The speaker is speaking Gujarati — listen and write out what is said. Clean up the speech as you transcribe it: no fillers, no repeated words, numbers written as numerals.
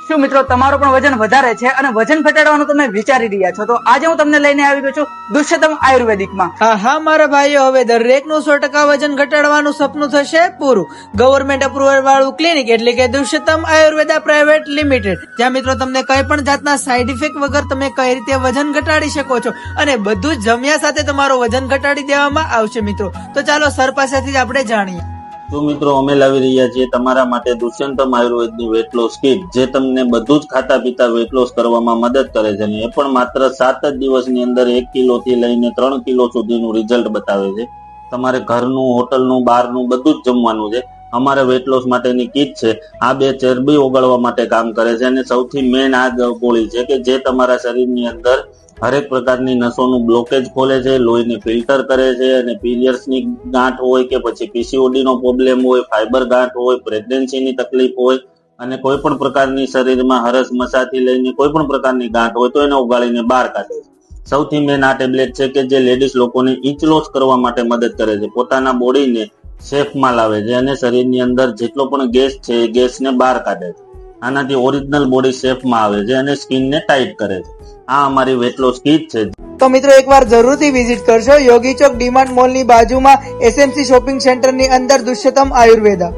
શું મિત્રો તમારું પણ વજન વધારે છે અને વજન ઘટાડવાનું તમે વિચારી રહ્યા છો, તો આજે હું તમને લઈને આવી ગયો છું દુષ્યંતમ આયુર્વેદિકમાં. હા મારા ભાઈઓ, હવે દરેકનું 100% વજન ઘટાડવાનું સપનું થશે પૂરું. ગવર્મેન્ટ અપ્રુવલ વાળું ક્લિનિક એટલે કે દુષ્યંતમ આયુર્વેદા પ્રાઇવેટ લિમિટેડ, જ્યાં મિત્રો તમને કઈ પણ જાતના સાઈડ ઇફેક્ટ વગર તમે કઈ રીતે વજન ઘટાડી શકો છો અને બધું જ જમ્યા સાથે તમારું વજન ઘટાડી દેવામાં આવશે મિત્રો. તો ચાલો સર પાસેથી જ આપણે જાણીએ. તો મિત્રો, અમે લાવી રહ્યા છીએ તમારા માટે દુષ્યંતમ આયુર્વેદની વેટ લોસ કિટ, જે તમને બધું જ ખાતા પીતા વેટ લોસ કરવામાં મદદ કરે છે અને એ પણ માત્ર 7 જ દિવસની અંદર 1 કિલો થી લઈને 3 કિલો સુધીનું રિઝલ્ટ બતાવે છે. તમારે ઘરનું, હોટલનું, બહારનું બધું જ જમવાનું છે. અમારે વેટ લોસ માટેની કીટ છે. આ 2 ચરબી ઓગાળવા માટે કામ કરે છે અને સૌથી મેઇન આ ગોળી છે કે જે તમારા શરીરની અંદર હરેક પ્રકારની નસોનું બ્લોકેજ ખોલે છે, લોહીને ફિલ્ટર કરે છે અને પીરિયડ્સની ગાંઠ હોય કે પછી પીસીઓડી નો પ્રોબ્લેમ હોય, ફાઈબર ગાંઠ હોય, પ્રેગ્નન્સીની તકલીફ હોય અને કોઈ પણ પ્રકારની શરીરમાં હરસ મસાથી લઈને કોઈ પણ પ્રકારની ગાંઠ હોય તો એને ઉગાડીને બહાર કાઢે છે. સૌથી મેઇન આ ટેબ્લેટ છે કે જે લેડીઝ લોકોને ઇંચ લોસ કરવા માટે મદદ કરે છે, પોતાના બોડીને શેપમાં લાવે છે અને શરીરની અંદર જેટલો પણ ગેસ છે એ ગેસને બહાર કાઢે છે. આનાથી ઓરિજિનલ બોડી શેપમાં આવે છે અને સ્કિનને ટાઈટ કરે છે. આ અમારી વેટ લોસ કીટ છે. તો મિત્રો એકવાર જરૂરથી વિઝિટ કરશો યોગી ચોક ડીમાર્ટ મોલની બાજુમાં એસએમસી શોપિંગ સેન્ટરની અંદર દુષ્યંતમ આયુર્વેદા.